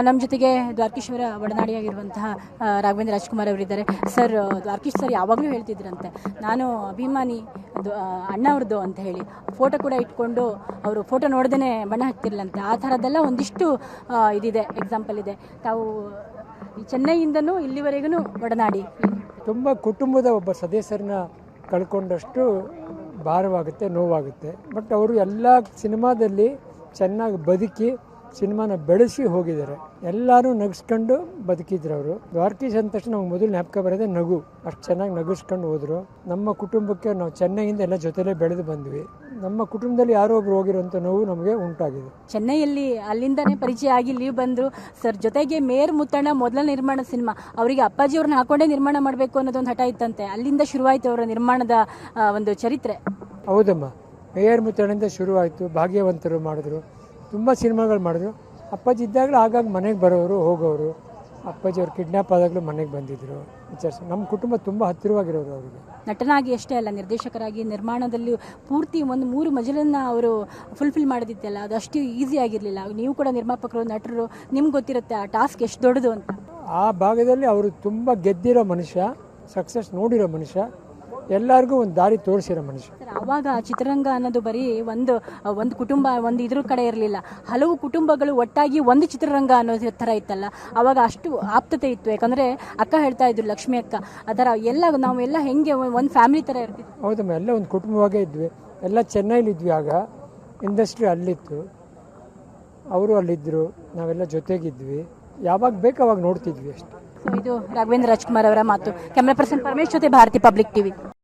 ನಮ್ಮ ಜೊತೆಗೆ ದ್ವಾರಕೀಶ್ವರ ಒಡನಾಡಿಯಾಗಿರುವಂತಹ ರಾಘವೇಂದ್ರ ರಾಜ್ಕುಮಾರ್ ಅವರಿದ್ದಾರೆ. ಸರ್, ದ್ವಾರಕೀಶ್ ಸರ್ ಯಾವಾಗಲೂ ಹೇಳ್ತಿದ್ರಂತೆ, ನಾನು ಅಭಿಮಾನಿ ಅಣ್ಣವ್ರದ್ದು ಅಂತ ಹೇಳಿ ಫೋಟೋ ಕೂಡ ಇಟ್ಕೊಂಡು ಅವರು ಫೋಟೋ ನೋಡ್ದೇ ಬಣ್ಣ ಹಾಕ್ತಿರ್ಲಂತೆ. ಆ ಥರದ್ದೆಲ್ಲ ಒಂದಿಷ್ಟು ಇದಿದೆ, ಎಕ್ಸಾಂಪಲ್ ಇದೆ. ತಾವು ಚೆನ್ನೈಯಿಂದನೂ ಇಲ್ಲಿವರೆಗೂ ಒಡನಾಡಿ. ತುಂಬ ಕುಟುಂಬದ ಒಬ್ಬ ಸದಸ್ಯರನ್ನ ಕಳ್ಕೊಂಡಷ್ಟು ಭಾರವಾಗುತ್ತೆ, ನೋವಾಗುತ್ತೆ. ಬಟ್ ಅವರು ಎಲ್ಲ ಸಿನಿಮಾದಲ್ಲಿ ಚೆನ್ನಾಗಿ ಬದುಕಿ ಸಿನಿಮಾನ ಬೆಳೆಸಿ ಹೋಗಿದ್ದಾರೆ. ಎಲ್ಲರೂ ನಗಿಸ್ಕೊಂಡು ಬದುಕಿದ್ರು ಅವರು. ದ್ವಾರಕೀಶ್ ಅಂದ ತಕ್ಷಣ ನಮ್ಗೆ ಮೊದಲು ಜ್ಞಾಪಕ ಬರೋದೇ ನಗು. ಅಷ್ಟು ಚೆನ್ನಾಗಿ ನಗಿಸ್ಕೊಂಡು ಹೋದರು. ನಮ್ಮ ಕುಟುಂಬಕ್ಕೆ ನಾವು ಚೆನ್ನೈಯಿಂದ ಎಲ್ಲ ಜೊತೆಲೇ ಬೆಳೆದು ಬಂದ್ವಿ. ನಮ್ಮ ಕುಟುಂಬದಲ್ಲಿ ಯಾರೋ ಒಬ್ರು ಹೋಗಿರೋಂಥ ನೋವು ನಮಗೆ ಉಂಟಾಗಿದೆ. ಚೆನ್ನೈಯಲ್ಲಿ ಅಲ್ಲಿಂದನೇ ಪರಿಚಯ ಆಗಿ ಇಲ್ಲಿ ಬಂದರು ಸರ್. ಜೊತೆಗೆ ಮೇಯರ್ ಮುತ್ತಣ್ಣ ಮೊದಲ ನಿರ್ಮಾಣ ಸಿನಿಮಾ, ಅವರಿಗೆ ಅಪ್ಪಾಜಿ ಅವ್ರನ್ನ ಹಾಕೊಂಡೇ ನಿರ್ಮಾಣ ಮಾಡಬೇಕು ಅನ್ನೋದೊಂದು ಹಠ ಇತ್ತಂತೆ. ಅಲ್ಲಿಂದ ಶುರುವಾಯಿತು ಅವರ ನಿರ್ಮಾಣದ ಒಂದು ಚರಿತ್ರೆ. ಹೌದಮ್ಮ, ಮೇಯರ್ ಮುತ್ತಣ್ಣಿಂದ ಶುರುವಾಯಿತು. ಭಾಗ್ಯವಂತರು ಮಾಡಿದ್ರು, ತುಂಬ ಸಿನಿಮಾಗಳು ಮಾಡಿದ್ರು. ಅಪ್ಪಾಜಿ ಇದ್ದಾಗಲೂ ಆಗಾಗ ಮನೆಗೆ ಬರೋರು ಹೋಗೋರು. ಅಪ್ಪಾಜಿ ಅವ್ರು ಕಿಡ್ನ್ಯಾಪ್ ಆದಾಗಲೂ ಮನೆಗೆ ಬಂದಿದ್ದರು. ನಮ್ಮ ಕುಟುಂಬ ತುಂಬ ಹತ್ತಿರವಾಗಿರೋರು ಅವರಿಗೆ. ನಟನಾಗಿ ಅಷ್ಟೇ ಅಲ್ಲ, ನಿರ್ದೇಶಕರಾಗಿ ನಿರ್ಮಾಣದಲ್ಲಿ ಪೂರ್ತಿ ಒಂದು 3 ಮಜಲನ್ನು ಅವರು ಫುಲ್ಫಿಲ್ ಮಾಡೋದಿತ್ತಲ್ಲ, ಅದು ಅಷ್ಟು ಈಸಿ ಆಗಿರಲಿಲ್ಲ. ನೀವು ಕೂಡ ನಿರ್ಮಾಪಕರು, ನಟರು, ನಿಮ್ಗೆ ಗೊತ್ತಿರುತ್ತೆ ಆ ಟಾಸ್ಕ್ ಎಷ್ಟು ದೊಡ್ಡದು ಅಂತ. ಆ ಭಾಗದಲ್ಲಿ ಅವರು ತುಂಬ ಗೆದ್ದಿರೋ ಮನುಷ್ಯ, ಸಕ್ಸಸ್ ನೋಡಿರೋ ಮನುಷ್ಯ, ಎಲ್ಲರಿಗೂ ಒಂದು ದಾರಿ ತೋರಿಸಿರೋ ಮನುಷ್ಯ. ಆವಾಗ ಚಿತ್ರರಂಗ ಅನ್ನೋದು ಬರೀ ಒಂದು ಕುಟುಂಬ ಒಂದು ಇದ್ರ ಕಡೆ ಇರಲಿಲ್ಲ, ಹಲವು ಕುಟುಂಬಗಳು ಒಟ್ಟಾಗಿ ಒಂದು ಚಿತ್ರರಂಗ ಅನ್ನೋ ಥರ ಇತ್ತಲ್ಲ. ಆವಾಗ ಅಷ್ಟು ಆಪ್ತತೆ ಇತ್ತು. ಯಾಕಂದರೆ ಅಕ್ಕ ಹೇಳ್ತಾ ಇದ್ರು, ಲಕ್ಷ್ಮಿ ಅಕ್ಕ, ಅದರ ಎಲ್ಲ ನಾವೆಲ್ಲ ಹೆಂಗೆ ಒಂದು ಫ್ಯಾಮಿಲಿ ಥರ ಇರ್ತಿದ್ವಿ. ಹೌದಮ್ಮ, ಎಲ್ಲ ಒಂದು ಕುಟುಂಬವಾಗೇ ಇದ್ವಿ. ಎಲ್ಲ ಚೆನ್ನೈಲಿದ್ವಿ. ಆಗ ಇಂಡಸ್ಟ್ರಿ ಅಲ್ಲಿತ್ತು, ಅವರು ಅಲ್ಲಿದ್ದರು, ನಾವೆಲ್ಲ ಜೊತೆಗಿದ್ವಿ. ಯಾವಾಗ ಬೇಕು ಅವಾಗ ನೋಡ್ತಿದ್ವಿ ಅಷ್ಟೇ. ಇದು ರಾಘವೇಂದ್ರ ರಾಜ್ಕುಮಾರ್ ಅವರ ಮಾತು. ಕ್ಯಾಮ್ರಾ ಪರ್ಸನ್ ಪರಮೇಶ್ ಜೊತೆ ಭಾರತಿ ಪಬ್ಲಿಕ್ ಟಿವಿ.